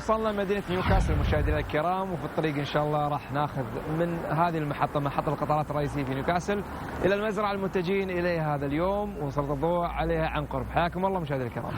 وصلنا مدينة نيوكاسل مشاهدينا الكرام، وفي الطريق إن شاء الله راح ناخذ من هذه المحطة، محطة القطارات الرئيسية في نيوكاسل، إلى المزرعة المتجهين إليها هذا اليوم ونسلط الضوء عليها عن قرب. حياكم الله مشاهدينا الكرام.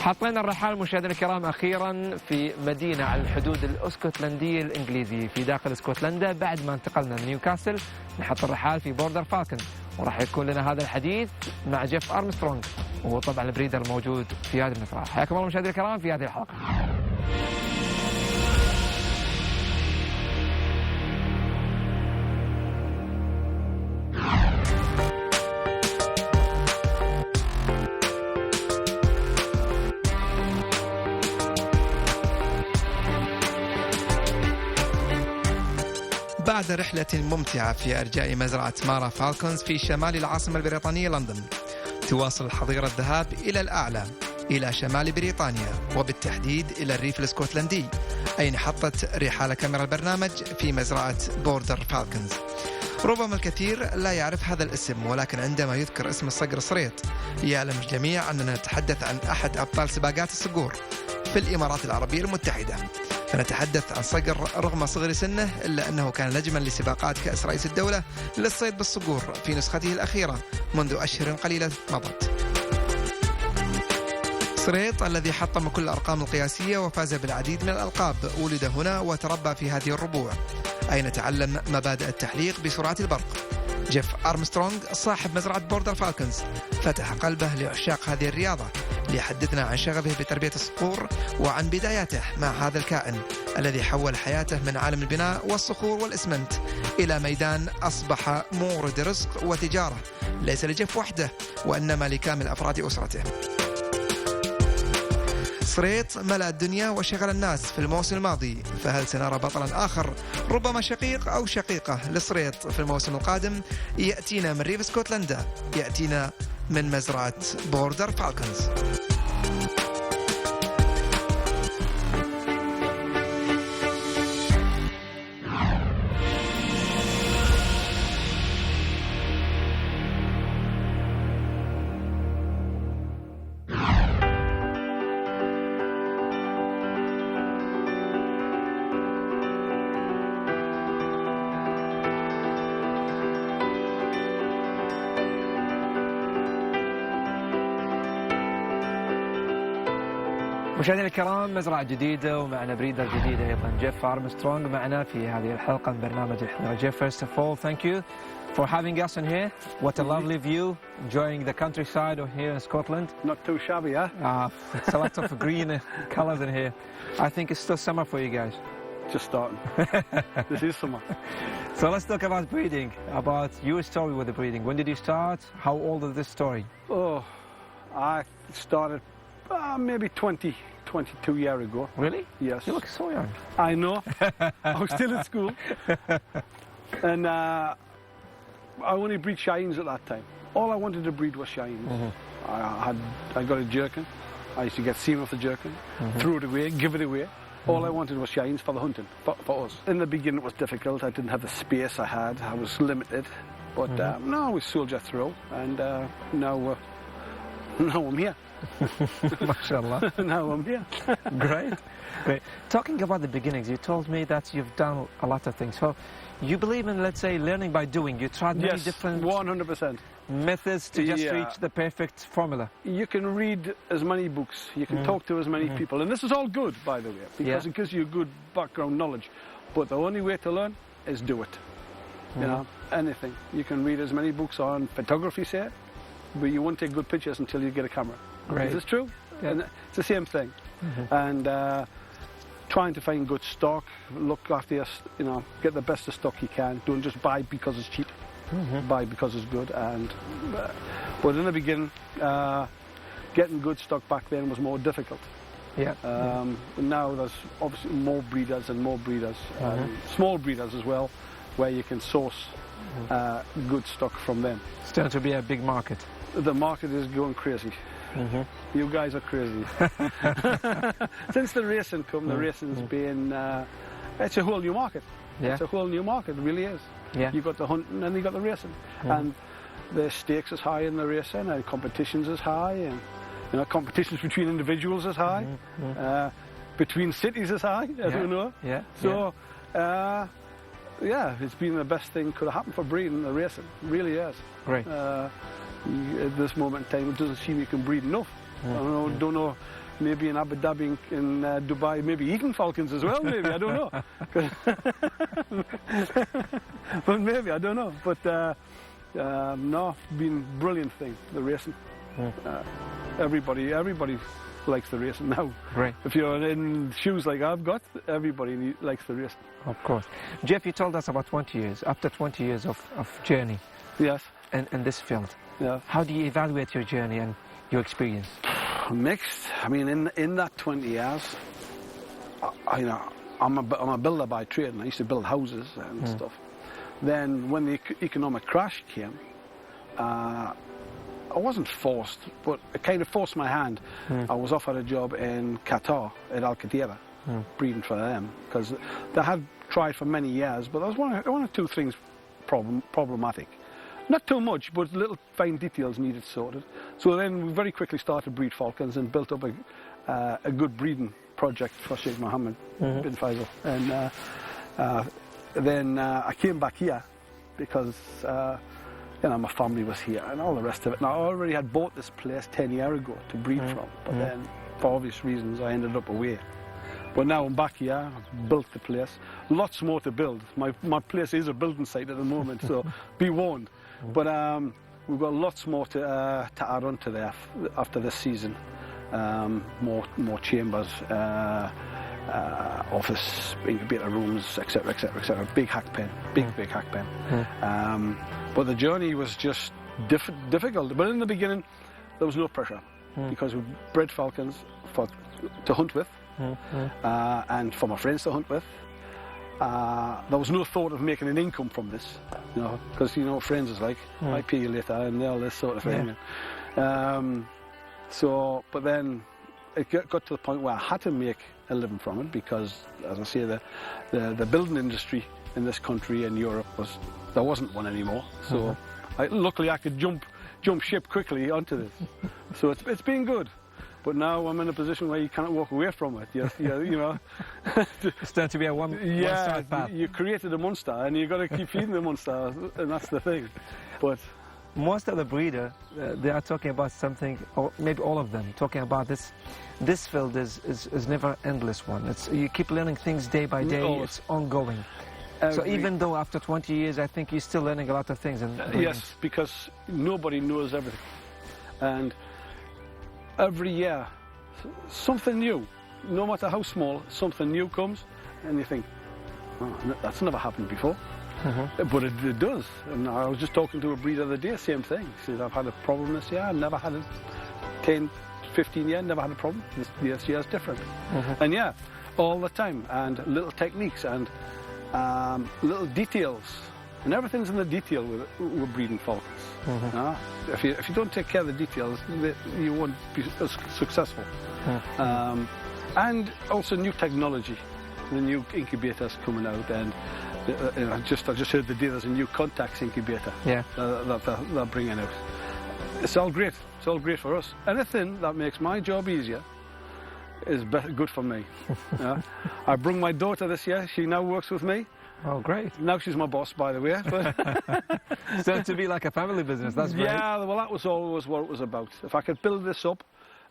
حطينا الرحال مشاهدينا الكرام أخيرا في مدينة على الحدود الاسكتلندية الإنجليزية في داخل اسكتلندا، بعد ما انتقلنا من نيوكاسل نحط الرحال في بوردر فالكون، وراح يكون لنا هذا الحديث مع جيف ارمسترونج، وهو طبعا البريدر الموجود في هذه المزرعة. حياكم الله مشاهدينا الكرام في هذه الحلقة. بعد رحلة ممتعة في أرجاء مزرعة مارا فالكونز في شمال العاصمة البريطانية لندن، تواصل الحضيرة الذهاب إلى الأعلى، إلى شمال بريطانيا، وبالتحديد إلى الريف الاسكتلندي، أين حطت رحال كاميرا البرنامج في مزرعة بوردر فالكونز. ربما الكثير لا يعرف هذا الاسم، ولكن عندما يذكر اسم الصقر صريط يعلم الجميع أننا نتحدث عن أحد أبطال سباقات الصقور في الإمارات العربية المتحدة. فنتحدث عن صقر رغم صغر سنه إلا أنه كان نجما لسباقات كأس رئيس الدولة للصيد بالصقور في نسخته الأخيرة منذ أشهر قليلة مضت. صريط الذي حطم كل الأرقام القياسية وفاز بالعديد من الألقاب ولد هنا وتربى في هذه الربوع، أين تعلم مبادئ التحليق بسرعة البرق. جيف ارمسترونج صاحب مزرعة بوردر فالكونز فتح قلبه لعشاق هذه الرياضة ليحدثنا عن شغفه بتربية الصقور وعن بداياته مع هذا الكائن الذي حول حياته من عالم البناء والصخور والإسمنت إلى ميدان أصبح مورد رزق وتجارة ليس لجيف وحده وإنما لكامل أفراد أسرته. صريط ملأ الدنيا وشغل الناس في الموسم الماضي، فهل سنرى بطلا آخر ربما شقيق أو شقيقة لصريط في الموسم القادم؟ يأتينا من ريف اسكتلندا، يأتينا من مزرعة بوردر فالكونز. مشاهدينا الكرام، مزرعة جديدة ومعنا بريدر جديد أيضا، جيف ارمسترونج معنا في هذه الحلقة من برنامج الحضيرة. جيف, first of all, thank you for having us in here. What a lovely view, enjoying the countryside of here in Scotland. Not too shabby, huh? It's a lot of green colours in here. I think it's still summer for you guys. Just starting. This is summer. So let's talk about breeding, about your story with the breeding. When did you start? How old is this story? Oh, I started maybe 22 years ago. Really? Yes. You look so young. I know. I was still in school. And I only breed Shines at that time. All I wanted to breed was Shines. I got a jerkin. I used to get semen off the jerkin, throw it away, give it away. All I wanted was Shines for the hunting, for us. In the beginning it was difficult. I didn't have the space I had. I was limited. But now we soldier through, and now I'm here. MashaAllah. Now I'm here. Great. Great. Talking about the beginnings, you told me that you've done a lot of things. So you believe in, let's say, learning by doing. You tried many Yes, different 100%. methods to just reach the perfect formula. You can read as many books, you can talk to as many people, and this is all good, by the way, because it gives you good background knowledge. But the only way to learn is do it. You know, anything. You can read as many books on photography, say, but you won't take good pictures until you get a camera. Right. Is this true? Yeah. And it's the same thing. And trying to find good stock, look after your, you know, get the best of stock you can. Don't just buy because it's cheap. Buy because it's good. And but in the beginning, getting good stock back then was more difficult. Yeah. Now there's obviously more breeders and more breeders, small breeders as well, where you can source good stock from them. It's starting to be a big market. The market is going crazy. You guys are crazy. Since the racing come, the racing's been, it's a whole new market. Yeah. It's a whole new market, it really is. Yeah. You've got the hunting and you've got the racing. And the stakes is high in the racing, and competitions is high, and you know, competitions between individuals is high, between cities is high, I don't know. Yeah. So, yeah, it's been the best thing could have happened for breeding, the racing. It really is. Great. At this moment in time, it doesn't seem you can breed enough. I don't know, maybe in Abu Dhabi, in Dubai, maybe eating falcons as well, maybe, I don't know. But maybe, I don't know. But no, it's been a brilliant thing, the racing. Everybody likes the racing now. Great. If you're in shoes like I've got, everybody likes the racing. Of course. Jeff, you told us about 20 years. After 20 years of journey Yes. in this field, Yeah. how do you evaluate your journey and your experience? Mixed. I mean, in that 20 years, you know, I'm a builder by trade, and I used to build houses and stuff. Then when the economic crash came, I wasn't forced, but it kind of forced my hand. I was offered a job in Qatar at Al-Qadira, breeding for them, because they had tried for many years, but there was one or two things problematic. Not too much, but little fine details needed sorted. So then we very quickly started breed falcons and built up a good breeding project for Sheikh Mohammed bin Faisal. And then I came back here because you know, my family was here and all the rest of it. And I already had bought this place 10 years ago to breed from, but then for obvious reasons I ended up away. But now I'm back here, I've built the place. Lots more to build. My place is a building site at the moment, so be warned. But we've got lots more to add on to there after this season. More chambers, office, incubator rooms, etc., etc., etc. Big hack pen, big hack pen. But the journey was just difficult. But in the beginning, there was no pressure because we bred falcons to hunt with. And for my friends to hunt with. There was no thought of making an income from this, you know, because you know what friends is like, I pay you later and all this sort of thing. So, but then it got to the point where I had to make a living from it because, as I say, the building industry in this country and Europe there wasn't one anymore. So, luckily I could jump ship quickly onto this. So it's been good. But now I'm in a position where you can't walk away from it. You know. It's starting to be a one-side path. You created a monster, and you've got to keep feeding the monster, and that's the thing. But most of the breeders, they are talking about something, or maybe all of them, talking about this. This field is never endless one. You keep learning things day by day. It's ongoing. So even though after 20 years, I think you're still learning a lot of things. Yes, because nobody knows everything, and every year, something new, no matter how small, something new comes, and you think, oh, that's never happened before. But it does. And I was just talking to a breeder the other day, same thing. He said, I've had a problem this year, I never had it 10, 15 years, never had a problem. This year's different. And yeah, all the time, and little techniques and little details. And everything's in the detail with breeding falcons. If you don't take care of the details, you won't be successful. And also new technology, the new incubators coming out, and I just heard the day there's a new contacts incubator that they're bringing out. It's all great. It's all great for us. Anything that makes my job easier is good for me. Yeah. I brought my daughter this year. She now works with me. Oh, great. Now she's my boss, by the way. So to be like a family business, that's great. Yeah, well, that was always what it was about. If I could build this up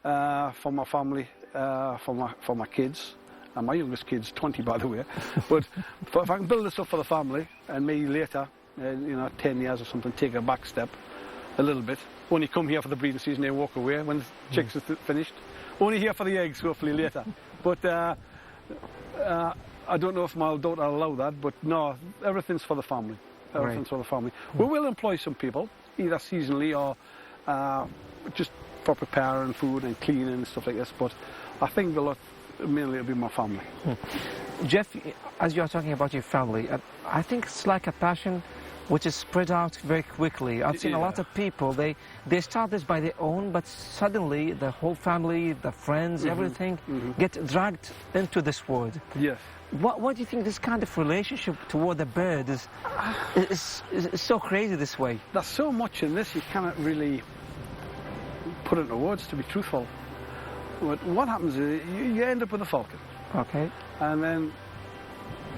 for my family, for my kids, and my youngest kid's 20, by the way, but if I can build this up for the family, and maybe later, 10 years or something, take a back step a little bit. Only come here for the breeding season and walk away when the chicks are finished. Only here for the eggs, hopefully later. But I don't know if my daughter will allow that, but no, everything's for the family. Everything's for the family. We will employ some people, either seasonally or just for preparing food and cleaning and stuff like this, but I think mainly it'll be my family. Jeff, as you're talking about your family, I think it's like a passion which is spread out very quickly. I've seen a lot of people, they start this by their own, but suddenly the whole family, the friends, everything get dragged into this world. Yes. What do you think this kind of relationship toward the bird is so crazy this way? There's so much in this you cannot really put into words, to be truthful. But what happens is you end up with a falcon. Okay. And then,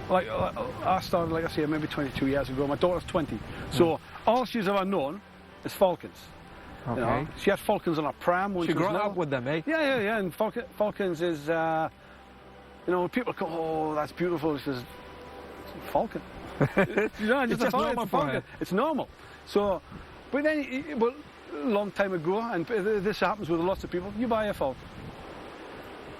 like I started, like I say, maybe 22 years ago. My daughter's 20. So all she's ever known is falcons. Okay. You know? She had falcons on her pram when She she was grew little. up with them, eh? Yeah. And falcons is, when people go, oh, that's beautiful. She says, it's a falcon. It's just normal for her. It's normal. So, but then, a long time ago, and this happens with lots of people, you buy a falcon.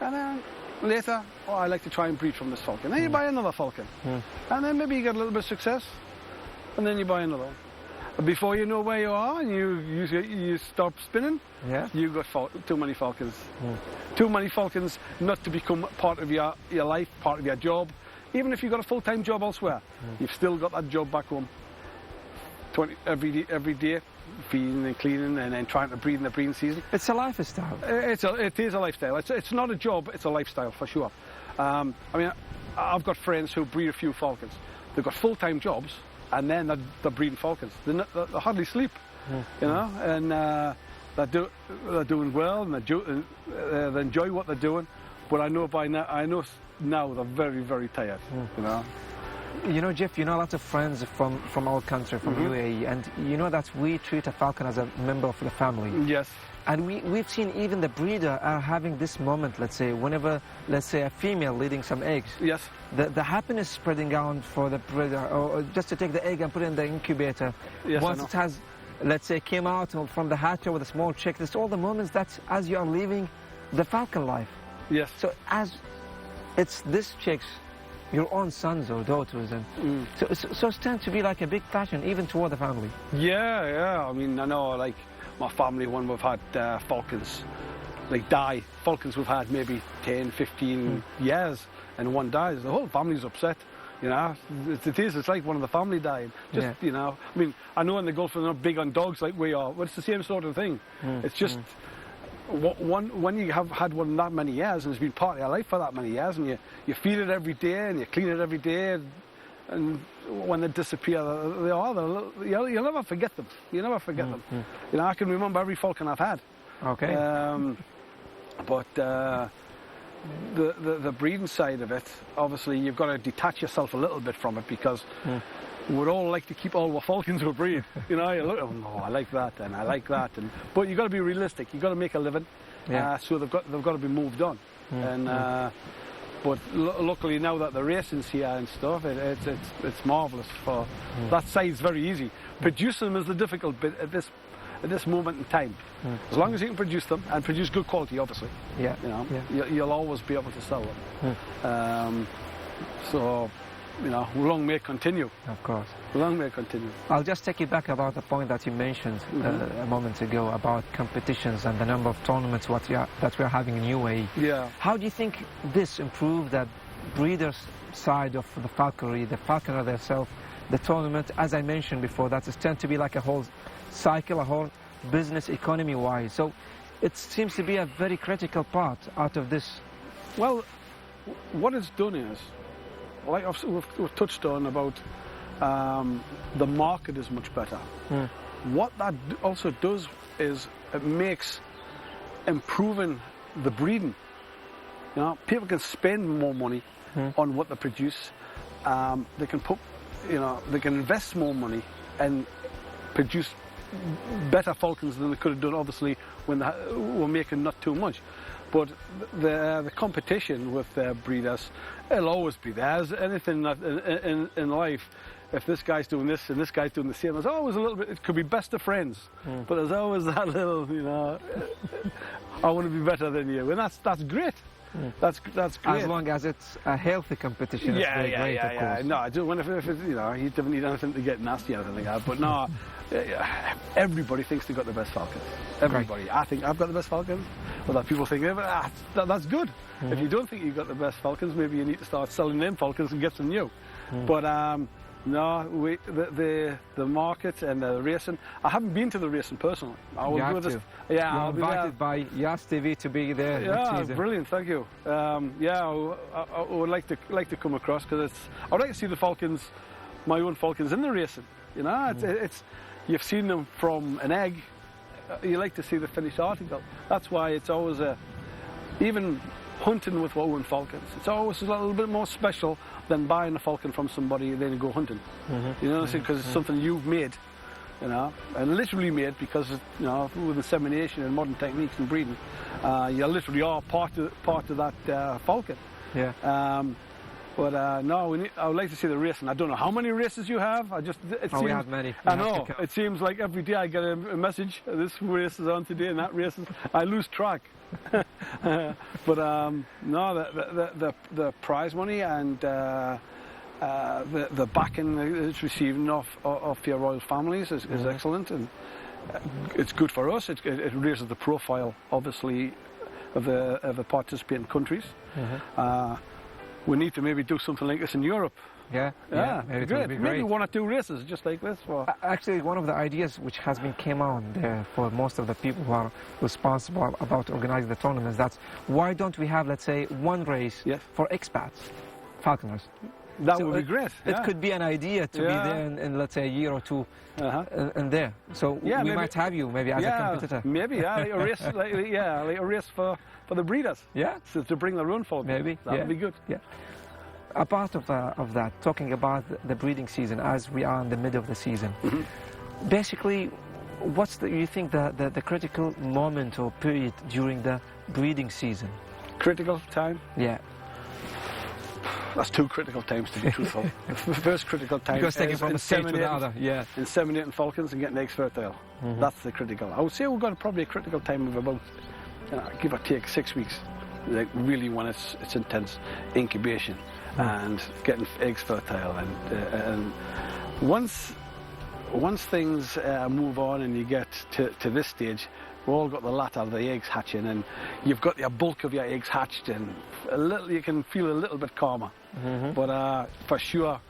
And then later, I like to try and breed from this falcon. Then you buy another falcon. And then maybe you get a little bit of success, and then you buy another one. And before you know where you are, and you stop spinning, you got too many falcons. Too many falcons not to become part of your life, part of your job. Even if you've got a full-time job elsewhere, you've still got that job back home. Every day, feeding and cleaning and then trying to breed in the breeding season. It's a lifestyle. It is a lifestyle. It's not a job, it's a lifestyle for sure. I've got friends who breed a few falcons. They've got full-time jobs and then they're breeding falcons. They hardly sleep, and they're doing well and they enjoy what they're doing. But I know now they're very, very tired, You know, Jeff, a lot of friends from our country, from UAE, and that we treat a falcon as a member of the family. Yes. And we've seen even the breeder are having this moment, let's say, whenever, let's say, a female leading some eggs. Yes. The happiness spreading out for the breeder, or just to take the egg and put it in the incubator. Yes, once it has, let's say, came out from the hatcher with a small chick, there's all the moments that as you are leaving the falcon life. Yes. So as it's this chick's, your own sons or daughters, and so it's tend to be like a big passion even toward the family. Yeah. I mean, I know, like my family, when we've had falcons die, falcons we've had maybe 10, 15 years, and one dies, the whole family's upset. It's like one of the family dying. I know in the Gulf they're not big on dogs like we are, but it's the same sort of thing. It's just when you have had one that many years and it's been part of your life for that many years, and you feed it every day and you clean it every day, and when they disappear, you'll never forget them. You never forget them. I can remember every falcon I've had. Okay. But the breeding side of it, obviously, you've got to detach yourself a little bit from it, because we'd all like to keep all the falcons we breed. You look, oh, I like that and I like that, but you've got to be realistic. You've got to make a living, so they've got to be moved on. But luckily now that the racing's here and stuff, it's marvellous. For that side's very easy. Producing them is the difficult bit at this moment in time. As long as you can produce them and produce good quality, obviously, you'll always be able to sell them. So, long may it continue. Of course. Long may it continue. I'll just take you back about the point that you mentioned a moment ago about competitions and the number of tournaments that we're having in UAE. Yeah. How do you think this improved the breeders' side of the falconry, the falconer themselves, the tournament? As I mentioned before, that is tend to be like a whole cycle, a whole business economy-wise. So it seems to be a very critical part out of this. Well, what it's done is, like we've touched on about the market is much better. What that also does is it makes improving the breeding. You know, people can spend more money on what they produce. They can put, you know, they can invest more money and produce better falcons than they could have done, obviously, when they were making not too much. But the competition with breeders, it'll always be there. As anything that in life, if this guy's doing this and this guy's doing the same, there's always a little bit. It could be best of friends, but there's always that little, you know, I want to be better than you, and that's great. That's great. As long as it's a healthy competition. Yeah, it's very great, of course. No, I do. If it's, you know, he doesn't need anything to get nasty or anything like that. But no, everybody thinks they've got the best falcons. Everybody. Right. I think I've got the best falcons. Well, that people think, that's good. If you don't think you've got the best falcons, maybe you need to start selling them falcons and get some new. But no, the market and the racing. I haven't been to the racing personally. I will go this. Yeah, You're I'll invited by Yas TV to be there. Yeah, brilliant. Thank you. Yeah, I would like to come across because I'd like to see the falcons, my own falcons in the racing. You know, it's you've seen them from an egg. You like to see the finished article. That's why it's always even hunting with our own falcons. It's always a little bit more special than buying a falcon from somebody and then go hunting. You know, because it's something you've made, you know, and literally made because, you know, with insemination and modern techniques and breeding, you literally are part of that falcon. Yeah. But no, I would like to see the racing. I don't know how many races you have. We have many. I know. It seems like every day I get a message. This race is on today and that race is. I lose track. But no, the prize money and the backing it's receiving off your royal families is excellent, and it's good for us. It raises the profile, obviously, of the participating countries. We need to maybe do something like this in Europe. Yeah, maybe great. Maybe 1 or 2 races just like this. Actually, one of the ideas which has been came out there for most of the people who are responsible about organizing the tournaments, that's why don't we have, let's say, 1 race for expats, falconers? That would be great. It could be an idea to be there in let's say a year or 2 in there. So we might have you maybe as a competitor. Maybe, like a race, like a race for the breeders. Yeah, so to bring their own falcons. Maybe that would be good. Yeah. A part of that, talking about the breeding season as we are in the middle of the season. Basically, what's you think the critical moment or period during the breeding season? Critical time? Yeah. That's 2 critical times, to be truthful. The first critical time is taking from a stage to the other. Yeah. Inseminating falcons and getting eggs fertile. That's the critical. I would say we've got probably a critical time of about, give or take, 6 weeks. Like really when it's intense incubation and getting eggs fertile, and once things move on and you get to this stage, we've all got the latter of the eggs hatching, and you've got the bulk of your eggs hatched, and you can feel a little bit calmer. But for sure,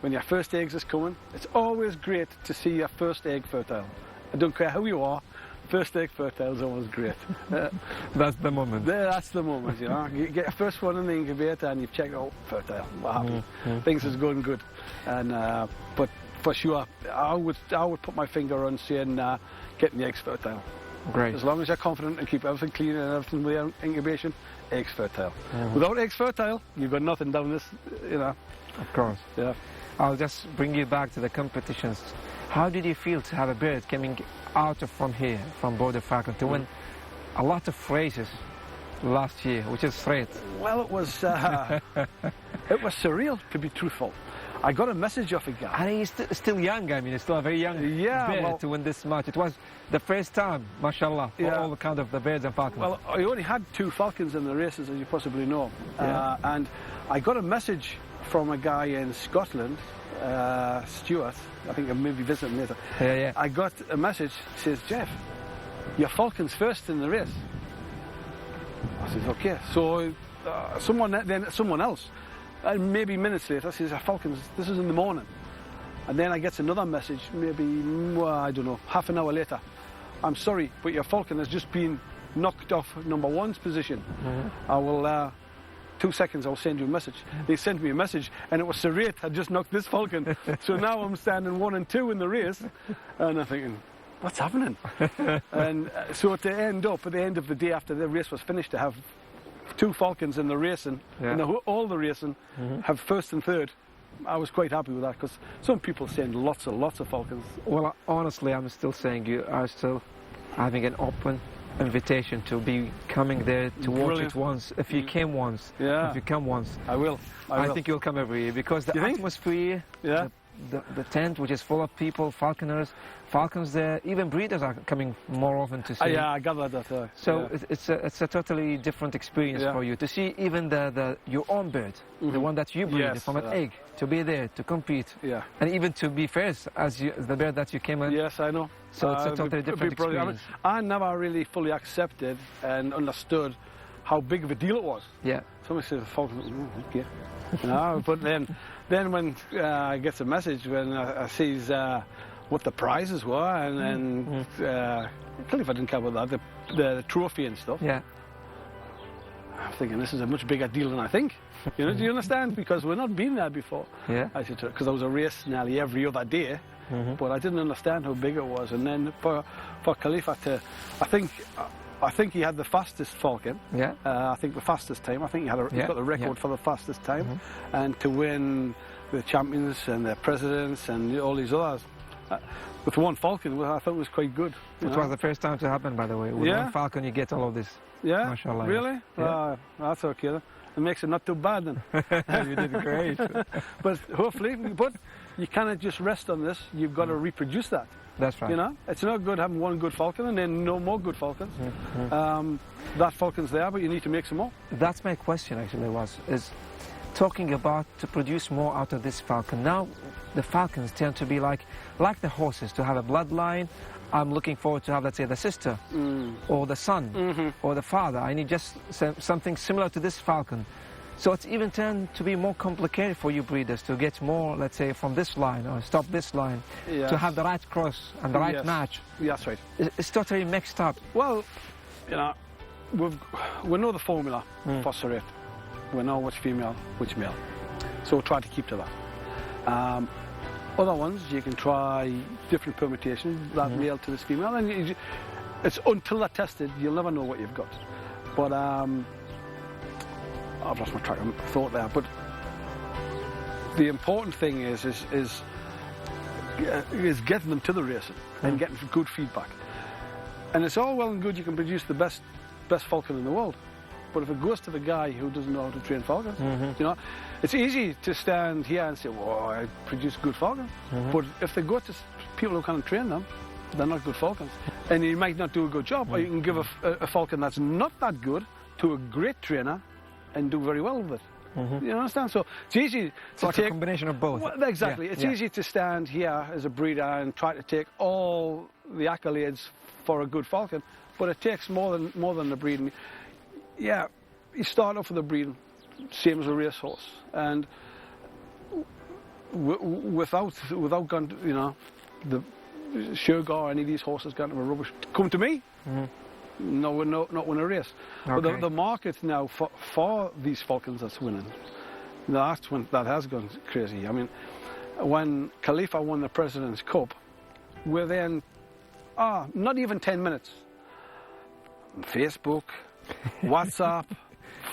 when your first eggs is coming, it's always great to see your first egg fertile. I don't care who you are, first egg fertile is always great. That's the moment. That's the moment, you know. You get your first one in the incubator and you've checked out fertile. We're happy. Things is going good. And but for sure, I would put my finger on saying getting the eggs fertile. Great. As long as you're confident and keep everything clean and everything with incubation, eggs fertile. Without eggs fertile, you've got nothing down this, you know. Of course. Yeah. I'll just bring you back to the competitions. How did you feel to have a bird coming out from here, from Border Falcon, to win a lot of races last year, which is great? Well, it was surreal, to be truthful. I got a message off a guy. And he's still young. I mean, he's still a very young bird to win this much. It was the first time, mashallah, for all the kind of the birds and falcons. Well, I only had 2 falcons in the races, as you possibly know. And I got a message from a guy in Scotland, Stuart. I think I may be visiting later. I got a message, says, Jeff, your falcon's first in the race. I says, okay. So someone else, maybe minutes later, says, our falcons, this is in the morning. And then I get another message, maybe, I don't know, half an hour later. I'm sorry, but your falcon has just been knocked off number 1's position. I will, 2 seconds, I'll send you a message. They sent me a message, and it was Sarate had just knocked this falcon. So now I'm standing 1 and 2 in the race, and I'm thinking, what's happening? And so at the end of the day after the race was finished, to have 2 falcons in the racing, all the racing, have first and third, I was quite happy with that, because some people send lots of falcons. Well, honestly, I'm still saying you are still having an open invitation to be coming there to watch it once. If you came once, if you come once, I will. I think you'll come every year, because the atmosphere, the tent, which is full of people, falcons there, even breeders are coming more often to see. Yeah, I gathered that. So it's a totally different experience for you to see even your own bird, the one that you breed from an egg, to be there to compete, and even to be first as the bird that you came in. Yes, I know. So it's a totally different experience. I never really fully accepted and understood how big of a deal it was. Yeah. Somebody says falcon, okay. But then when I get a message, when I sees what the prizes were, and Khalifa didn't care about that, the trophy and stuff. Yeah. I'm thinking this is a much bigger deal than I think. Do you understand? Because we've not been there before. Yeah. Because there was a race nearly every other day, but I didn't understand how big it was. And then for Khalifa to, I think he had the fastest falcon. Yeah. I think the fastest time. I think he's got the record for the fastest time, and to win the champions and the presidents and all these others with one falcon, I thought was quite good. It was the first time to happen, by the way. With one falcon, you get all of this. Yeah. Mashallah. Really? Yeah. That's okay then. It makes it not too bad then. You did great. But hopefully, you cannot just rest on this. You've got to reproduce that. That's right. It's not good having one good falcon and then no more good falcons. That falcon's there, but you need to make some more. That's my question actually is talking about to produce more out of this falcon. Now, the falcons tend to be like the horses, to have a bloodline. I'm looking forward to have, let's say, the sister or the son or the father. I need just something similar to this falcon. So it's even tend to be more complicated for you breeders to get more, let's say, from this line or stop this line, to have the right cross and the right match. That's right. It's totally mixed up. Well, we know the formula for Surrey. We know which female, which male. So we'll try to keep to that. Other ones, you can try different permutations, that male to this female, and it's until they're tested, you'll never know what you've got. But I've lost my track of thought there. But the important thing is getting them to the racing and getting good feedback. And it's all well and good you can produce the best falcon in the world, but if it goes to the guy who doesn't know how to train falcons, it's easy to stand here and say, "Well, I produce good falcons," but if they go to people who can't train them, they're not good falcons, and you might not do a good job. Or you can give a falcon that's not that good to a great trainer and do very well with it. You understand? So it's easy to take a combination of both. Well, exactly. It's easy to stand here as a breeder and try to take all the accolades for a good falcon, but it takes more than the breeding. Yeah, you start off with the breeding, same as a racehorse, and without going, the Sugar or any of these horses got to a rubbish. Come to me. No, not win a race. Okay. But the market now for these falcons that's winning, that's when that has gone crazy. I mean, when Khalifa won the President's Cup, within not even 10 minutes, Facebook, WhatsApp,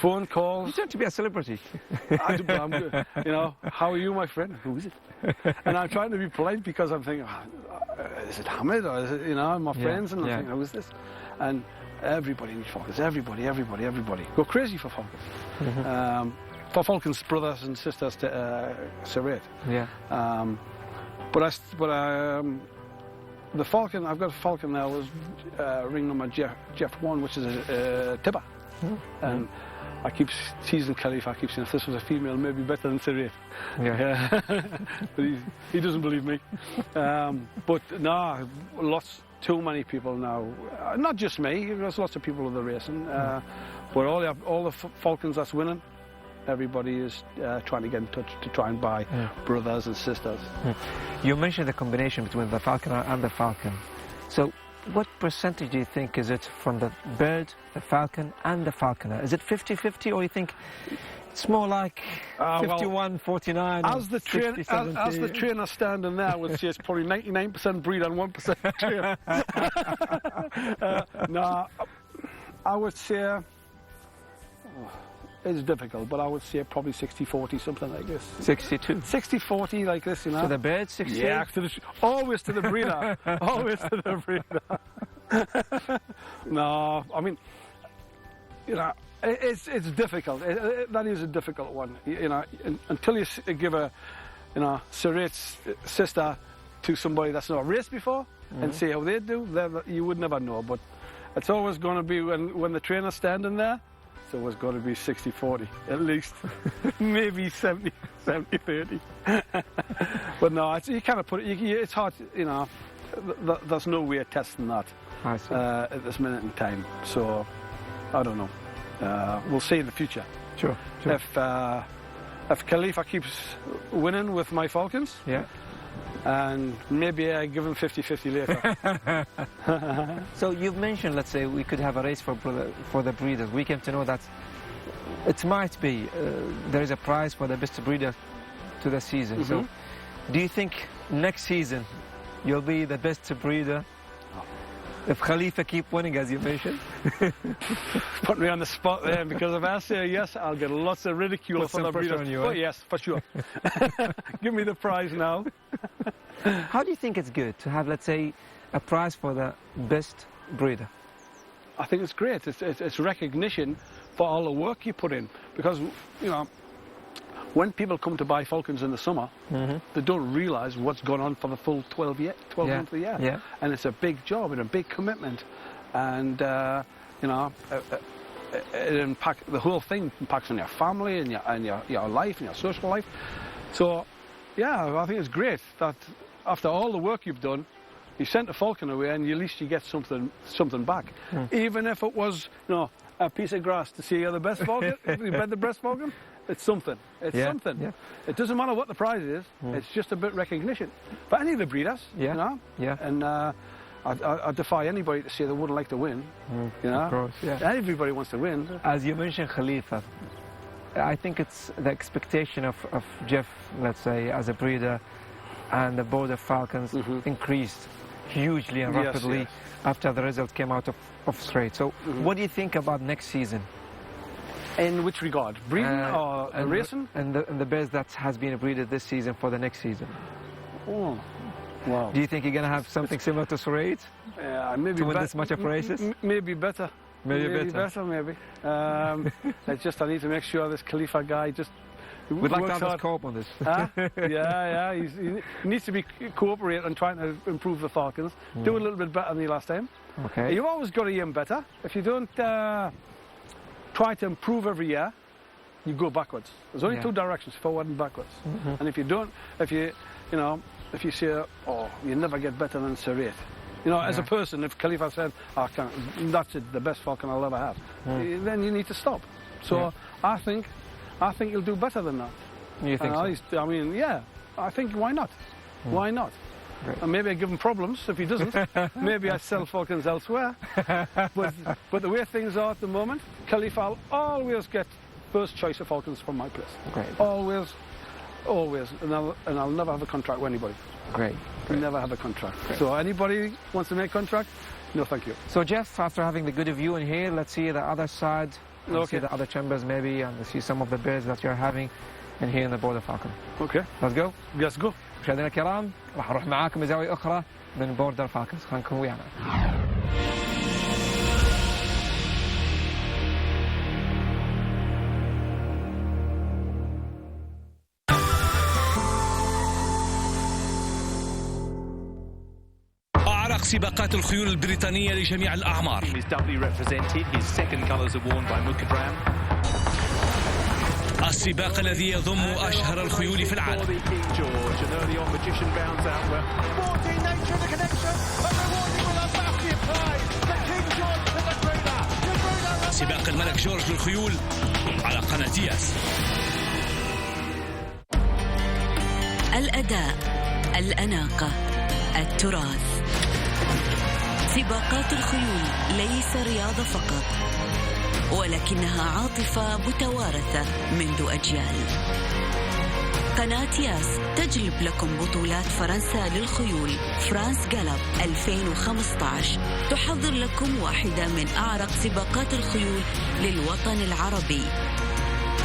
phone calls. You tend to be a celebrity. I'm good. How are you, my friend? Who is it? And I'm trying to be polite because I'm thinking, is it Hamid or is it, my friends? And I'm thinking, who is this? And everybody needs falcons. Everybody. Go crazy for falcons. For falcons, brothers and sisters to Surrey. Yeah. The falcon, I've got a falcon now, is ring number Jeff 1, which is a Tibber. And I keep teasing Khalifa, I keep saying if this was a female, maybe better than Surrey. Yeah. But he doesn't believe me. But no, too many people now, not just me, there's lots of people in the racing, but all the falcons that's winning, everybody is trying to get in touch to try and buy brothers and sisters. You mentioned the combination between the falconer and the falcon. So what percentage do you think is it from the bird, the falcon, and the falconer? Is it 50-50, or you think it's more like 51-49? As the trainer standing there, I would say it's probably 99% breed and 1% trainer. No, I would say it's difficult, but I would say probably 60-40, something like this. 62. 60-40, like this, you know. To the bird, 60. Yeah, always to the breeder. Always to the breeder. No, I mean, you know, it's difficult. That is a difficult one. You know, until you give a, you know, serrate's sister to somebody that's not raced before and see how they do, you would never know. But it's always going to be when the trainer's standing there. It's always got to be 60-40 at least, maybe 70-30. But no, you kind of put it. It's hard, you know. There's no way of testing that at this minute in time. So I don't know. We'll see in the future. Sure. If Khalifa keeps winning with my Falcons, yeah, and maybe I give him 50-50 later. So you've mentioned, let's say, we could have a race for the breeders. We came to know that it might be there is a prize for the best breeder to the season. So do you think next season you'll be the best breeder if Khalifa keep winning, as you mentioned? Put me on the spot there, because if I say yes, I'll get lots of ridicule from the breeders. Oh yes, for sure. Give me the prize now. How do you think it's good to have, let's say, a prize for the best breeder? I think it's great. It's recognition for all the work you put in, because, you know, when people come to buy falcons in the summer, they don't realise what's gone on for the full 12 months of the year. Yeah. And it's a big job and a big commitment. And, you know, the whole thing impacts on your family and your life and your social life. So, yeah, I think it's great that after all the work you've done, you sent a falcon away and at least you get something back. Even if it was, you know, a piece of grass to see you're the best falcon, you bet the best falcon. It's something. It's something. Yeah. It doesn't matter what the prize is. It's just a bit of recognition. For any of the breeders, you know. Yeah. And I defy anybody to say they wouldn't like to win. You know. Of course. Yeah. Everybody wants to win. As you mentioned, Khalifa, I think it's the expectation of Jeff, let's say, as a breeder, and the board of falcons increased hugely and rapidly after the result came out of straight. So, what do you think about next season? In which regard? Breeding or racing? And the bears that has been breeded this season for the next season. Oh, wow. Do you think you're going to have something similar to Surrey maybe to win this much of races? Maybe better. Maybe better, maybe. I need to make sure this Khalifa guy just We'd like to have his co-op on this. Yeah, he needs to be cooperate and trying to improve the falcons. Do a little bit better than the last time. Okay. You've always got to aim better. If you don't try to improve every year, you go backwards. There's only two directions, forward and backwards. And if you say, oh, you never get better than Serrate. You know, as a person, if Khalifa said, that's it, the best falcon I'll ever have, then you need to stop. So I think he'll do better than that. You think so? I mean, yeah, I think why not? Why not? Great. And maybe I give him problems if he doesn't. Maybe I sell falcons elsewhere. But the way things are at the moment, Khalifa will always get first choice of falcons from my place. Great. Always. And I'll never have a contract with anybody. Great. Never have a contract. Great. So anybody wants to make a contract, no thank you. So Jeff, after having the good view in here, let's see the other side. See the other chambers maybe, and see some of the birds that you're having in here in the border falcon. Okay. Let's go. Let's go. مشاهدينا الكرام، راح نروح معاكم لزاوية أخرى من بوردر فالكونز. خلينا نكون ويانا. أعرق سباقات الخيول البريطانية لجميع الأعمار. السباق الذي يضم أشهر الخيول في العالم. سباق الملك جورج للخيول على قناة ياس. الأداء، الأناقة، التراث، سباقات الخيول ليس رياضة فقط، ولكنها عاطفة متوارثة منذ أجيال. قناة ياس تجلب لكم بطولات فرنسا للخيول فرانس غالوب 2015. تحضر لكم واحدة من أعرق سباقات الخيول للوطن العربي.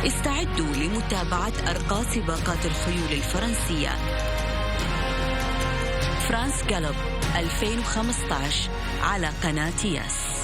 استعدوا لمتابعة أرقى سباقات الخيول الفرنسية. فرانس غالوب 2015 على قناة ياس.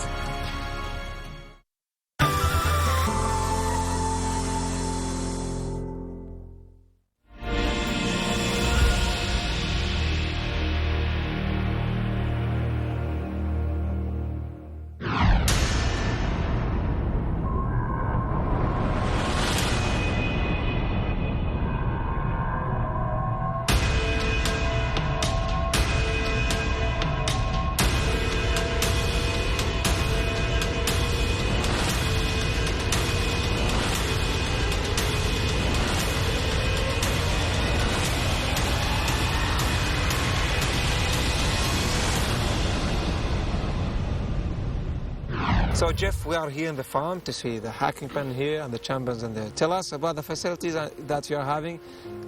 So Jeff, we are here in the farm to see the hacking pen here and the chambers in there. Tell us about the facilities that you are having,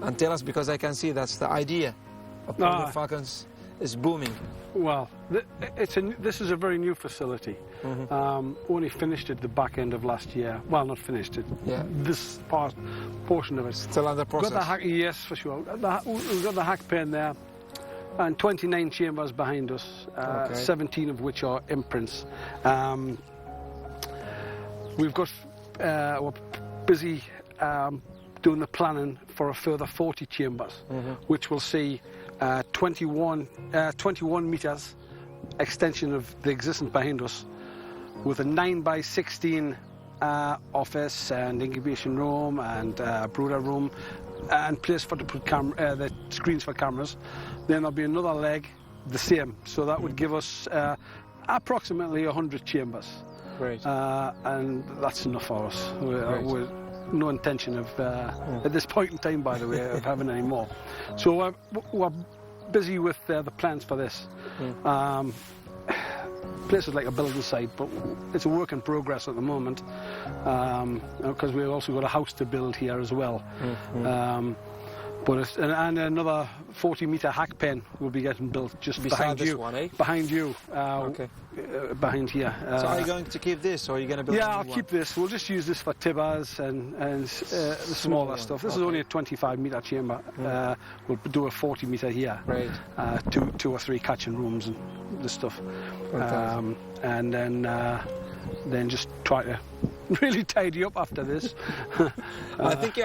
and tell us, because I can see that's the idea of the falcons is booming. Well, this is a very new facility. Only finished at the back end of last year. Well, not finished it. Yeah. This portion of it. Still under process. Got the hack, yes, for sure. We've got the hack pen there, and 29 chambers behind us, 17 of which are imprints. We're busy doing the planning for a further 40 chambers, which will see 21 meters extension of the existing behind us, with a 9x16 office and incubation room and brooder room and place for to put the screens for cameras. Then there'll be another leg, the same. So that would give us approximately 100 chambers. Great. And that's enough for us. We're no intention of, at this point in time, by the way, of having any more. So we're busy with the plans for this. Place is like a building site, but it's a work in progress at the moment, because we've also got a house to build here as well. But and another 40-meter hack pen will be getting built just behind you. One, eh? Behind you. Behind here. So are you going to keep this, or are you going to build? Yeah, I'll keep this. We'll just use this for tibbers and the smaller stuff. This is only a 25-meter chamber. We'll do a 40-meter here. Right. Two or three catching rooms and the stuff. And then just try to really tidy up after this. I think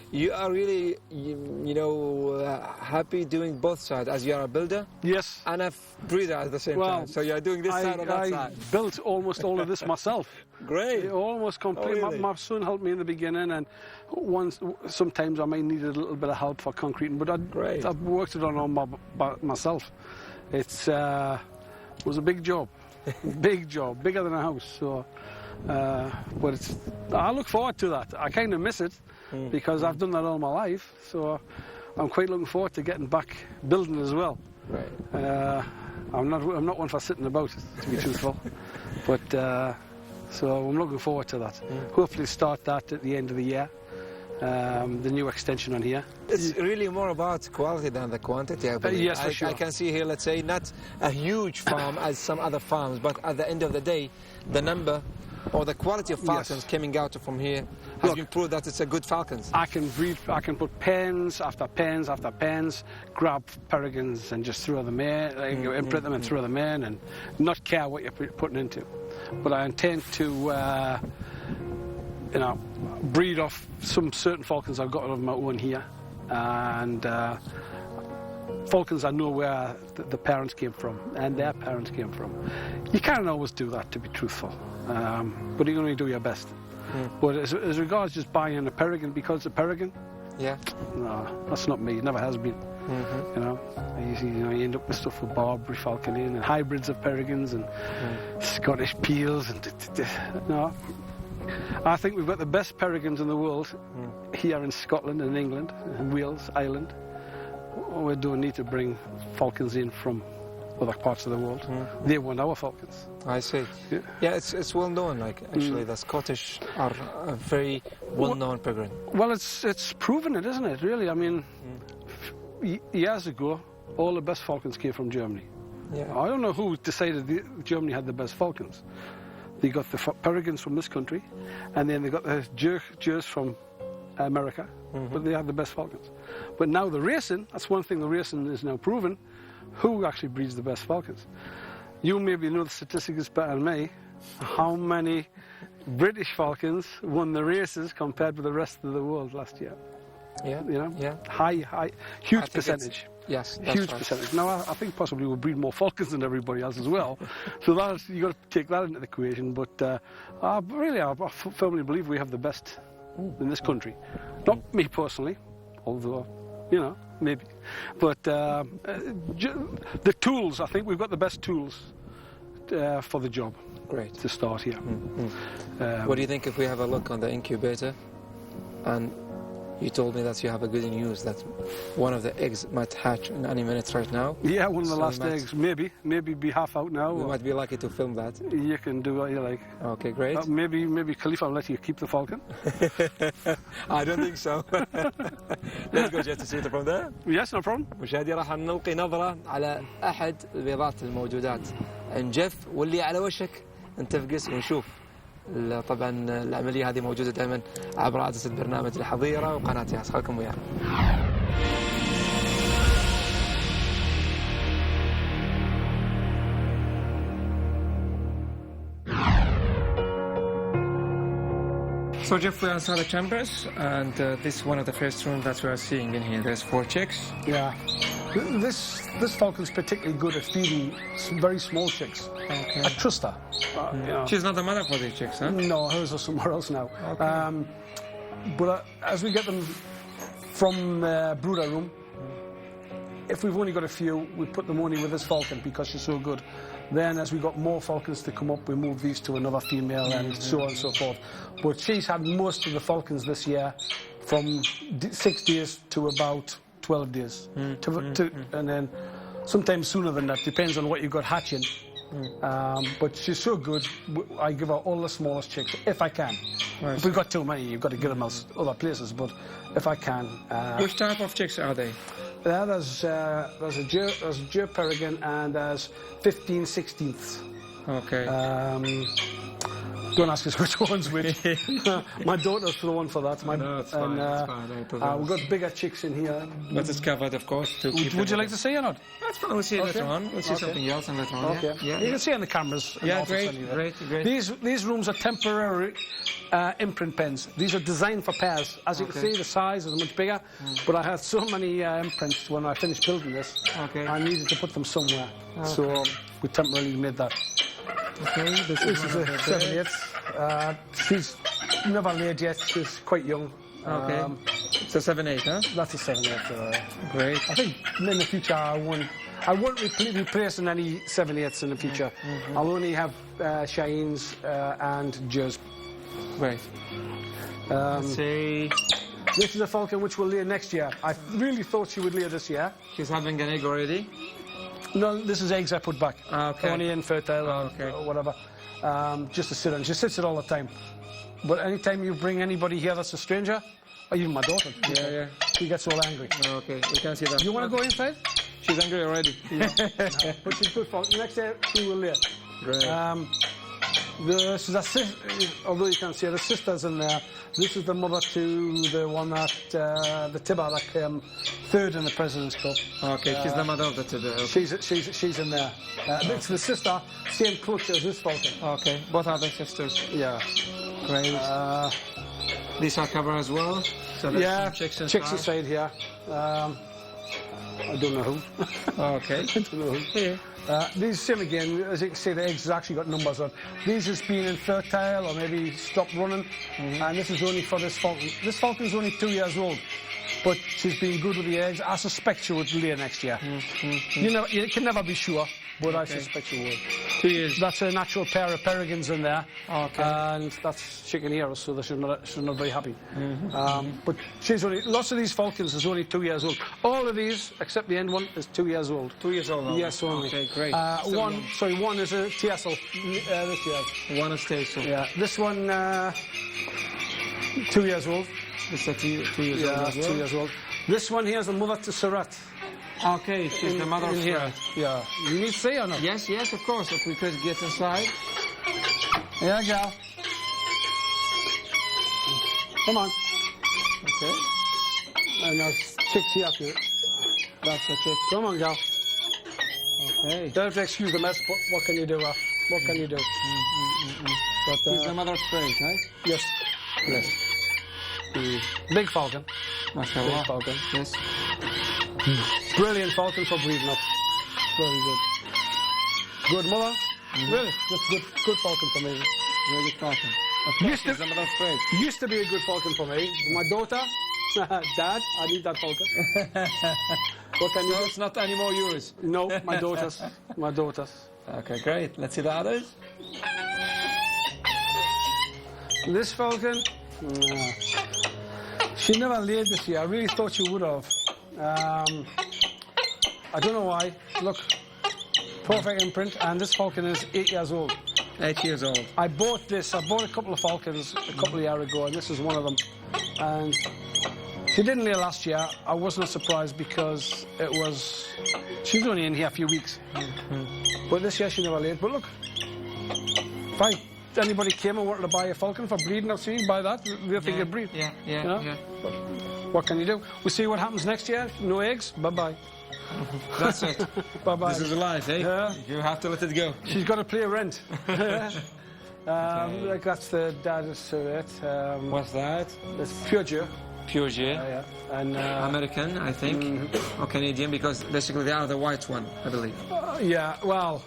you are really happy doing both sides, as you are a builder. Yes. And a breeder at the same time. So you are doing this side and that side. I built almost all of this myself. Great. Almost complete. Oh, really? My son helped me in the beginning, and sometimes I might need a little bit of help for concreting, but I've worked it on all myself. It was a big job. Big job, bigger than a house. So, but I look forward to that. I kind of miss it because I've done that all my life. So I'm quite looking forward to getting back building as well. Right. I'm not one for sitting about, to be truthful. But so I'm looking forward to that. Hopefully start that at the end of the year. The new extension on here. It's really more about quality than the quantity, I believe. Yes, for sure. I can see here, let's say, not a huge farm as some other farms, but at the end of the day, the number or the quality of falcons coming out from here has been proved that it's a good falcons. I can put pens after pens after pens, grab peregrines and just throw them in, imprint them and throw them in, and not care what you're putting into. But I intend to breed off some certain falcons I've got of my own here, and falcons I know where the parents came from and their parents came from. You can't always do that, to be truthful, but you can only do your best. But as regards just buying a peregrine because it's a peregrine, no, that's not me. It never has been. You end up with stuff with Barbary falconry and hybrids of peregrines and Scottish peels and no. I think we've got the best peregrines in the world here in Scotland and England and Wales, Ireland. We don't need to bring falcons in from other parts of the world. They weren't our falcons. I see. Yeah. Yeah, it's well known. Like actually, the Scottish are a very well known peregrine. Well, it's proven it, isn't it? Really, I mean, years ago, all the best falcons came from Germany. Yeah. I don't know who decided Germany had the best falcons. They got the peregrines from this country, and then they got the Jers from America, but they had the best falcons. But now the racing, that's one thing the racing is now proven, who actually breeds the best falcons. You maybe know the statistics better than me, how many British falcons won the races compared with the rest of the world last year. Yeah. You know? Yeah. High, huge percentage. Yes, that's Huge right. percentage. Now, I think possibly we'll breed more falcons than everybody else as well. So that's, you got to take that into the equation. But really, I firmly believe we have the best in this country. Not me personally, although, you know, maybe. But the tools, I think we've got the best tools for the job. Great. To start here. What do you think if we have a look on the incubator? And you told me that you have a good news that one of the eggs might hatch in any minute right now. Yeah, one of the So last eggs. Maybe be half out now. We might be lucky to film that. You can do what you like. Okay, great. Maybe Khalifa will let you keep the falcon. I don't think so. Let's go just to see it from there. Yes, no problem. مشاهدي راح نلقي نظرة على أحد البيضات الموجودات انجف واللي على وشك نتفقس ونشوف. طبعا العملية هذه موجودة دائما عبر عدسة برنامج الحضيرة وقناتها. خلكم ويانا. So Jeff, we're inside the chambers, and this is one of the first rooms that we are seeing in here. There's 4 chicks. Yeah. This falcon's particularly good at feeding very small chicks. Okay. I trust her. Yeah. She's not the mother for these chicks, huh? No, hers are somewhere else now. Okay. But as we get them from brooder room, if we've only got a few, we put them only with this falcon because she's so good. Then as we got more falcons to come up, we move these to another female and so on and so forth. But she's had most of the falcons this year from 6 days to about 12 days. And then sometimes sooner than that, depends on what you've got hatching. But she's so good, I give her all the smallest chicks, if I can. Right. If we've got too many, you've got to get them else other places, but if I can. Which type of chicks are they? There's a Jer peregrine and there's 15 16ths. Okay. Don't ask us which one's which. My daughter's the one for that. No, it's fine. It's fine. We've got bigger chicks in here. But it's covered, of course. To keep Would you like to see or not? That's fine. We'll see later on. We'll see something else and later on. Okay. Yeah. You can see on the cameras. Yeah, great. These rooms are temporary imprint pens. These are designed for pairs. As you can see, the size is much bigger. But I had so many imprints when I finished building this. Okay. I needed to put them somewhere. So we temporarily made that. Okay. This This is a 7/8. She's never laid yet. She's quite young. Okay. So 7/8, huh? That's a 7/8. Great. I think in the future I won't replace any 7/8s in the future. I'll only have Cheyennes and Jers. Great. Let's see. This is a falcon which will lay next year. I really thought she would lay this year. She's having an egg already? No, this is eggs I put back. Okay. Only infertile or whatever. Just to sit on. She sits it all the time. But anytime you bring anybody here that's a stranger, or even my daughter, Yeah. she gets all angry. Okay, we can see that. You want to go inside? She's angry already. But she's good for next year. She will lay. Great. Although you can't see her, the sister's in there. This is the mother to the one that the Tibber that came third in the President's Cup. Okay, she's the mother of the Tibber. Okay. She's in there. It's the sister, same clutch as this falcon. Okay, both are the sisters. Yeah. Great. These are covered as well. So there's some chicks inside here. I don't know who. Okay. I don't know who. Here. These same again, as you can see, the eggs has actually got numbers on. These has been infertile or maybe stopped running, and this is only for this falcon. This falcon's only 2 years old, but she's been good with the eggs. I suspect she would lay next year. You can never be sure, but I suspect she would. 2 years. That's a natural pair of peregrines in there, Okay. and that's chicken ears, so she's not very happy. But she's only, lots of these falcons is only 2 years old. All of these, except the end one, is 2 years old. 2 years old. Yes, only. Okay, great. One is a TSL this year. One is TSL. Yeah, this one 2 years old. This is 2 years old as well. 2 years old. This one here is the mother to Surratt. Okay, she's the mother of here. Yeah. You need to see or not? Yes, yes, of course. If we could get inside. Yeah, gal. Come on. Okay. And there's chicks here too. That's the chick. Come on, gal. Okay. Don't have to excuse the mess, but what can you do? What can you do? But, She's the mother of Craig, right? Yes. Yes. Big falcon. Mashallah. Big falcon. Yes. Brilliant falcon for breeding up. Very good. Good mother. Really, that's good falcon for me. Very good falcon. Used to, the mother of Craig. used to be a good falcon for me. My daughter, Dad, I need that falcon. What can you So do? it's not anymore yours. No, my daughters. My daughters. Okay, great. Let's see the others. This falcon, she never laid this year. I really thought she would have. I don't know why. Look, perfect imprint, and this falcon is 8 years old. 8 years old. I bought a couple of falcons a couple of years ago, and this is one of them. And she didn't lay last year. I was not surprised because she was only in here a few weeks. But this year she never laid. But look, fine. Anybody came and wanted to buy a falcon for breeding or seeing, buy that, they'll think it'd breed. Yeah. You know? But what can you do? We'll see what happens next year. No eggs, bye-bye. That's it. Bye-bye. This is life, eh? Yeah. You have to let it go. She's got to pay rent. Like that's the dad's to it. What's that? It's pure Jew. Pure J. Yeah. And American, I think, or Canadian, because basically they are the white one, I believe. yeah, well,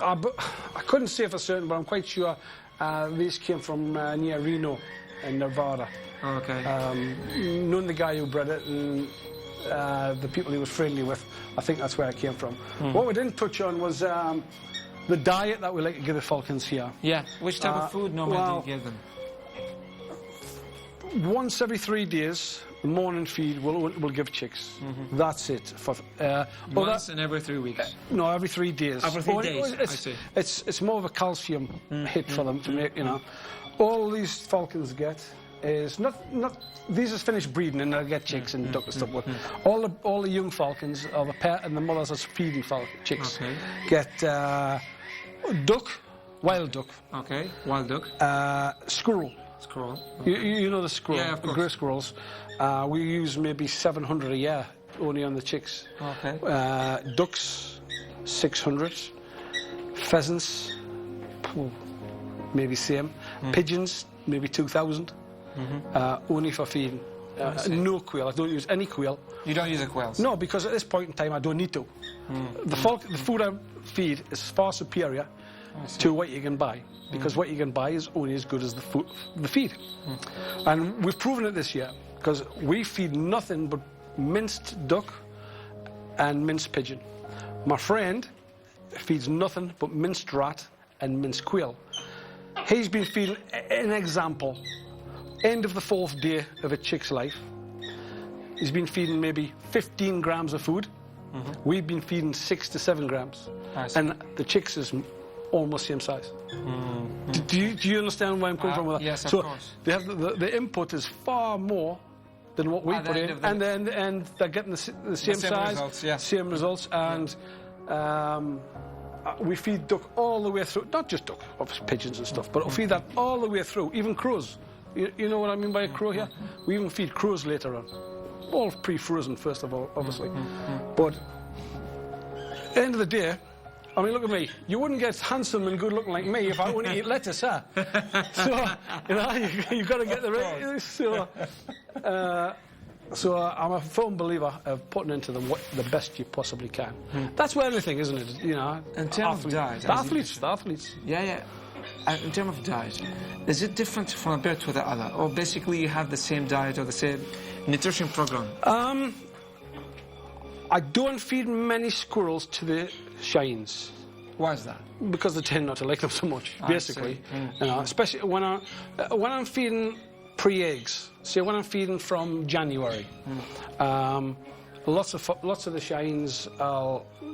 I couldn't say for certain, but I'm quite sure these came from near Reno in Nevada. Okay. Knowing the guy who bred it and the people he was friendly with, I think that's where it came from. What we didn't touch on was the diet that we like to give the falcons here. Yeah. Which type of food normally do you give them? Once every 3 days, the morning feed will give chicks. That's it. Once in every 3 weeks. No, every 3 days. Every 3 days, I see. It's more of a calcium hit for them to make, you know. All these falcons get is not these is finished breeding and they'll get chicks and duck and stuff. But all the young falcons or the pair and the mothers are feeding chicks get duck, wild duck. Okay, wild duck. Squirrel. Squirrel. You know the squirrel, Yeah, of course. the grey squirrels. We use maybe 700 a year only on the chicks. Okay. Ducks, 600. Pheasants, maybe same. Pigeons, maybe 2,000. Only for feeding. No quail. I don't use any quail. You don't use a quails? No, because at this point in time I don't need to. The food I feed is far superior to what you can buy, because what you can buy is only as good as the feed. And we've proven it this year, because we feed nothing but minced duck and minced pigeon. My friend feeds nothing but minced rat and minced quail. He's been feeding, an example, end of the 4th day of a chick's life. He's been feeding maybe 15 grams of food. We've been feeding 6 to 7 grams. And the chicks is almost same size. Do you understand where I'm coming from with that? Yes, of so course. They have the input is far more than what we put in, and they're getting the same size, results, yeah. same results, and we feed duck all the way through. Not just duck, obviously pigeons and stuff, but we feed that all the way through. Even crows. You know what I mean by a crow here? We even feed crows later on. All pre-frozen, first of all, obviously. But end of the day, I mean, look at me. You wouldn't get handsome and good-looking like me if I only eat lettuce, huh? So, you know, you've got to get the right... So I'm a firm believer of putting into them the best you possibly can. That's where everything, isn't it? You know, In terms of diet, the athletes. Yeah. in terms of diet, is it different from a bird to the other, or basically you have the same diet or the same nutrition program? I don't feed many squirrels to the Shines. Why is that? Because they tend not to like them so much, basically. You know, especially when I'm feeding pre-eggs. Say when I'm feeding from January, lots of the Shines,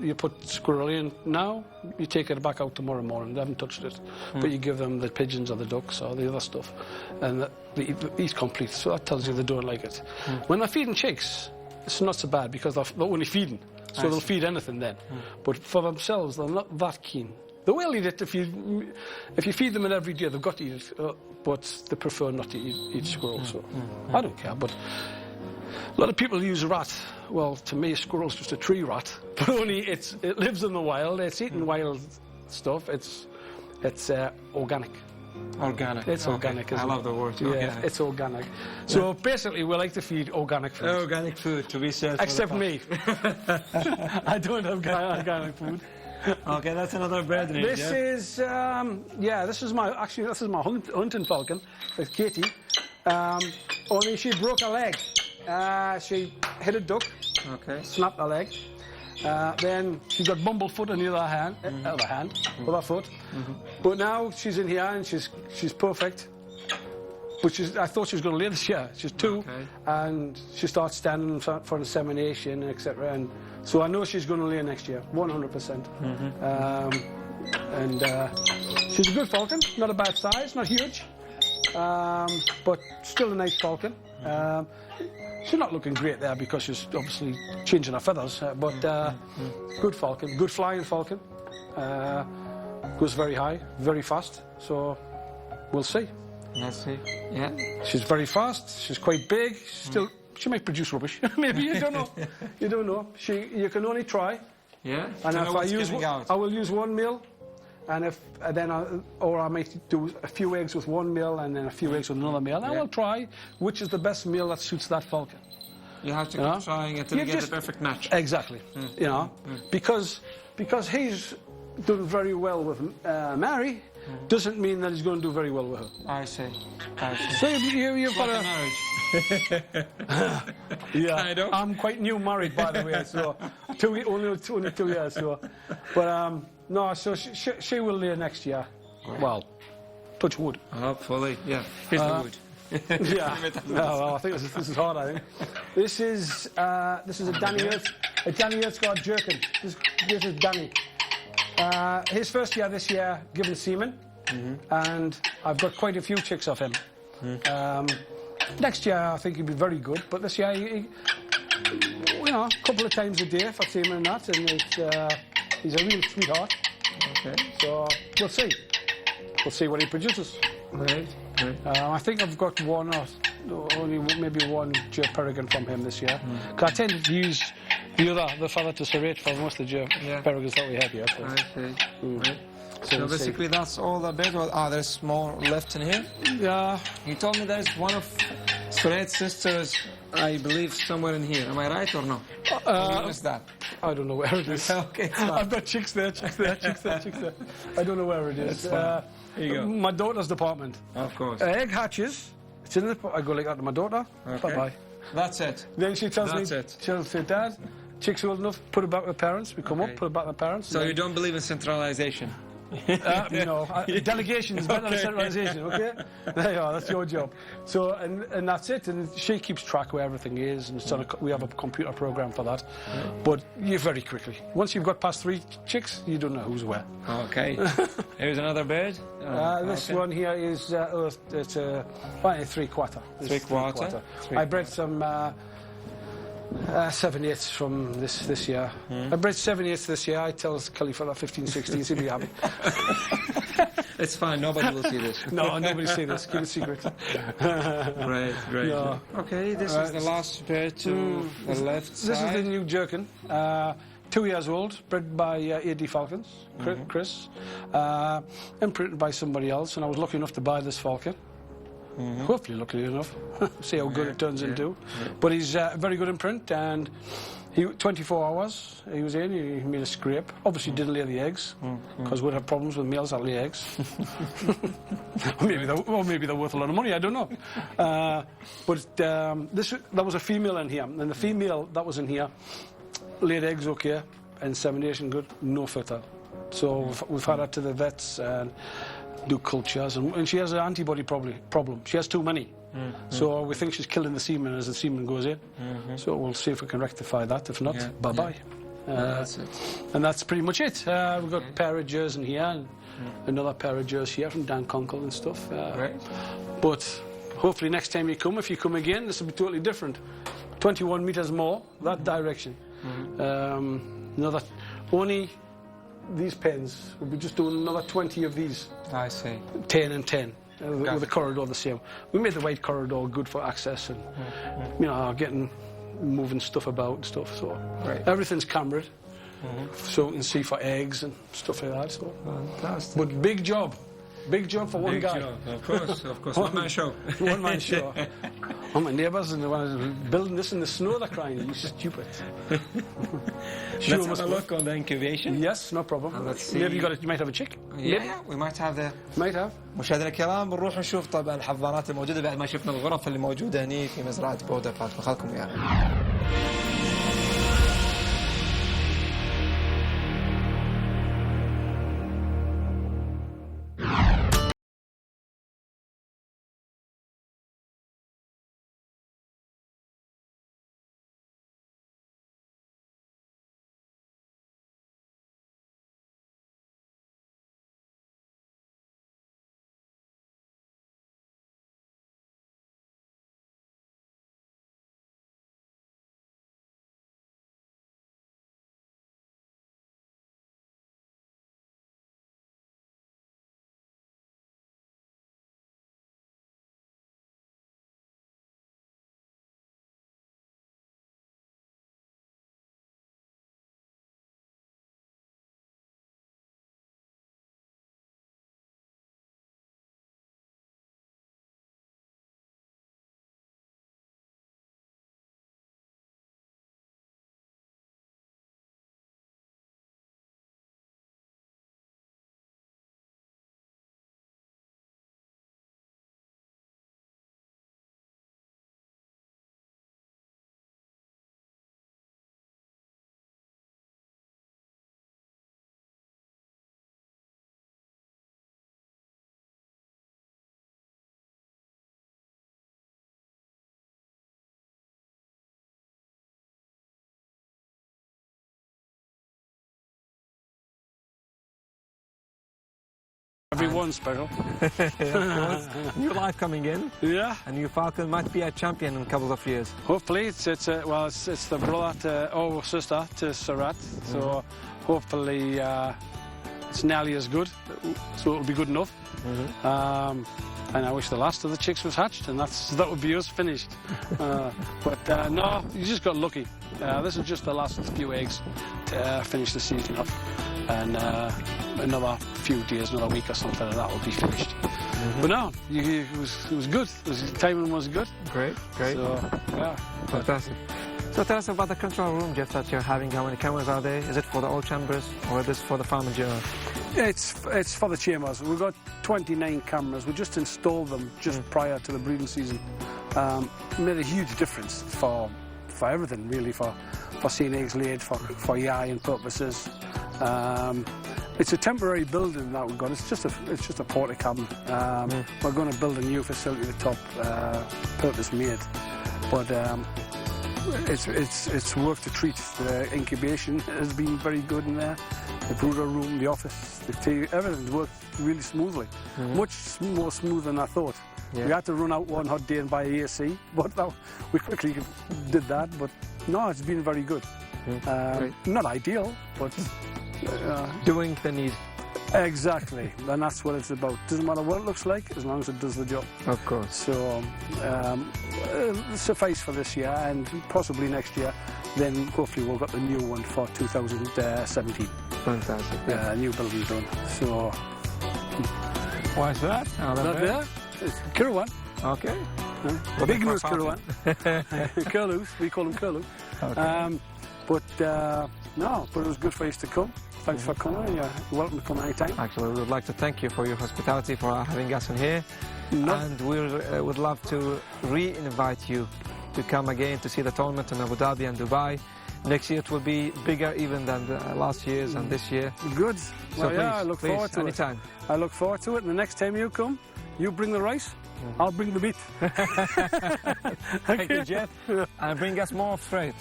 you put squirrel in now, you take it back out tomorrow morning. They haven't touched it, but you give them the pigeons or the ducks or the other stuff, and they eat complete. So that tells you they don't like it. When they're feeding chicks, it's not so bad because they're only feeding, so they'll feed anything then. But for themselves, they're not that keen. They will eat it if you feed them it every day. They've got to eat it, but they prefer not to eat squirrel. So I don't care. But a lot of people use rat. Well, to me, a squirrel's just a tree rat, but only it lives in the wild. It's eating wild stuff. It's organic. Organic. It's organic. I love the word. Yeah, organic. it's organic. So basically, we like to feed organic food. Organic food to be served. Except me. I don't have organic food. Okay, that's another bird range. This is this is my hunting falcon. It's Katie. Only she broke her leg. She hit a duck. Okay. Snapped her leg. Then she got bumblefoot on the other foot. But now she's in here and she's perfect. But I thought she was going to lay this year. She's 2, and she starts standing for insemination, etc. And so I know she's going to lay next year, 100%. She's a good falcon, not a bad size, not huge, but still a nice falcon. She's not looking great there because she's obviously changing her feathers, but good falcon, good flying falcon. Goes very high, very fast, so we'll see. Let's see. Yeah. She's very fast, she's quite big, she might produce rubbish. Maybe, you don't know. You don't know. You can only try. Yeah. And if I will use 1 male, and I might do a few eggs with 1 male and then a few eggs with another male. I will try which is the best male that suits that falcon. You have to keep trying until you get the perfect match. Exactly. You know, because he's doing very well with Mary, doesn't mean that he's going to do very well with her. I see. So you've got a marriage. Yeah, kind of. I'm quite new married, by the way, so only 2 years. So, but no, so she will lay next year. Great. Well, touch wood. Hopefully, yeah. Here's the wood. Yeah. Well, I think this is hard. I think this is a Danny Earthsguard jerkin. This is Danny. His first year this year, given semen, and I've got quite a few chicks of him. Next year, I think he'll be very good, but this year, a couple of times a day for semen and that, and he's a real sweetheart. Okay. So we'll see. We'll see what he produces. Right. I think I've got only maybe one Joe Peregrine from him this year. Because I tended to use the father to serrate for most of the Joe Peregrines that we have here. So. I see. Right. So we'll basically that's all the bed. There's more left in here? Yeah. You told me there's one of Fred's sisters, I believe, somewhere in here. Am I right or no? What is that? I don't know where it is. Okay. I've got chicks there. I don't know where it is. Here you go. My daughter's department. Of course. Egg hatches. It's in I go like that to my daughter. Okay. Bye-bye. That's it. Then she tells me, it. she'll say, Dad, chick's old enough, put it back with parents. We come up, put it back with parents. So you don't believe in centralization? Delegation is better than centralisation, okay? There you are, that's your job. So, and that's it, and she keeps track where everything is, and we have a computer program for that. But you very quickly, once you've got past 3 chicks, you don't know who's where. Okay. Here's another bird. This one here is, it's a 3/4. 3/4. I bred some 7/8 from this year. I bred 7/8 this year. I tell Kelly for that 15, 16, he'll be happy. It's fine, nobody will see this. No, nobody see this. Keep it secret. Great. No. Okay, this is the last bird to the left side. This is the new jerkin. 2 years old, bred by AD Falcons, Chris, imprinted by somebody else, and I was lucky enough to buy this falcon. Hopefully, luckily enough. See how good it turns into. But he's very good in print, and 24 hours he was in. He made a scrape. Obviously, didn't lay the eggs because we'd have problems with males that lay eggs. maybe they're worth a lot of money. I don't know. But that was a female in here, and the female that was in here laid eggs okay, insemination good, no fertile. So we've had her to the vets and do cultures, and she has an antibody problem. She has too many. So we think she's killing the semen as the semen goes in. So we'll see if we can rectify that. If not, bye-bye. That's it. And that's pretty much it. We've got a pair of jers in here, and another pair of jers here from Dan Conkle and stuff. But hopefully next time you come, if you come again, this will be totally different. 21 metres more, that direction. Only these pens, we'll be just doing another 20 of these. I see. 10 and 10. With the corridor the same. We made the white corridor good for access and, moving stuff about and stuff. So everything's cambered, so we can see for eggs and stuff like that. So, fantastic. But big job for one guy. Job. Of course. One man show. One man show. All my neighbours and the ones building this in the snow, they're crying. You stupid. Let's have a look on the incubation. Yes, no problem. Let's see. Maybe you might have a chick. Yeah, we might have the. Might have. مشاهدينا الكرام بنروح نشوف طبعا الحضانات الموجوده بعد ما شفنا الغرف اللي موجوده هني في مزرعه بوردر فات. فخلكم ويانا. Everyone's special. New life coming in. Yeah. A new falcon might be a champion in a couple of years. Hopefully, it's the brother or sister to Sarat. So hopefully it's nearly as good. So it'll be good enough. And I wish the last of the chicks was hatched, and that would be us finished. But no, you just got lucky. This is just the last few eggs to finish the season off, and another few days, another week or something, and that will be finished. But no, it was good. The timing was good. Great. So, yeah. Fantastic. So tell us about the control room, Jeff, that you're having. How many cameras are there? Is it for the old chambers, or is this for the farm in general? It's for the chambers. We've got 29 cameras. We just installed them just prior to the breeding season. Made a huge difference for everything, really, for seeing eggs laid, for yai purposes. It's a temporary building that we've got. It's just a porta cabin. We're going to build a new facility at the top, purpose made. But it's worth the treat. The incubation has been very good in there. The brooder room, the office, the tea, everything's worked really smoothly. Much more smooth than I thought. Yeah. We had to run out one hot day and buy a AC, but we quickly did that. But no, it's been very good. Not ideal, but doing the need. Exactly, and that's what it's about. Doesn't matter what it looks like, as long as it does the job. Of course. So suffice for this year, and possibly next year. Then hopefully we'll get the new one for 2017. Fantastic. Yeah. New building done. So why is that? that there? It's Kirwan. Okay. Big nose curlew. Curlews, we call them curlew. Okay. No, but it was good for you to come. Thanks for coming. You're welcome to come anytime. Actually, we would like to thank you for your hospitality, for having us in here. No. And we would love to re-invite you to come again to see the tournament in Abu Dhabi and Dubai. Next year it will be bigger even than the last year's and this year. Good. So Well, please, I look please, forward to anytime. it. I look forward to it. And the next time you come, you bring the rice, I'll bring the meat. Thank you, Jeff. And bring us more of straight.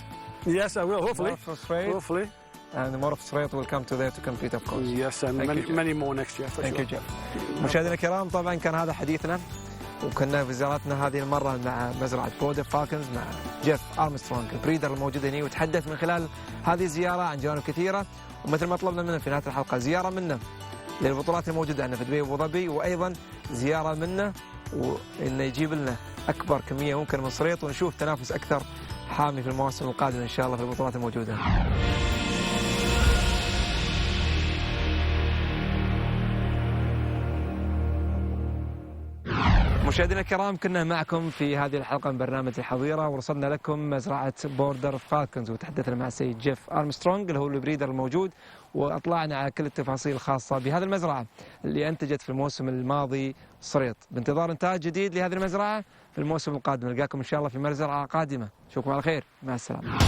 Yes, I will, hopefully. More of straight. Hopefully. And more of straight will come to there to compete, of course. Yes, and Thank many, you, Jeff. many more next year for Thank sure. you, Jeff. مشاهدينا الكرام، طبعا كان هذا حديثنا، وكنا في زيارتنا هذه المرة مع مزرعة بوردر فالكونز مع جيف ارمسترونج البريدر الموجود هنا، وتحدث من خلال هذه الزيارة عن جوانب كثيرة، ومثل ما طلبنا منه في نهاية الحلقة زيارة منه للبطولات الموجودة عندنا في دبي وابو ظبي، وأيضا زيارة منه وإنه يجيب لنا أكبر كمية ممكن من صريط، ونشوف تنافس أكثر حامي في المواسم القادمة إن شاء الله في البطولات الموجودة. مشاهدينا الكرام، كنا معكم في هذه الحلقة من برنامج الحضيرة، ورصدنا لكم مزرعة بوردر فالكونز، وتحدثنا مع السيد جيف ارمسترونج اللي هو البريدر الموجود، واطلعنا على كل التفاصيل الخاصة بهذه المزرعة اللي انتجت في الموسم الماضي صريط. بانتظار انتاج جديد لهذه المزرعة في الموسم القادم. نلقاكم ان شاء الله في مزرعة قادمة. اشوفكم على خير، مع السلامة.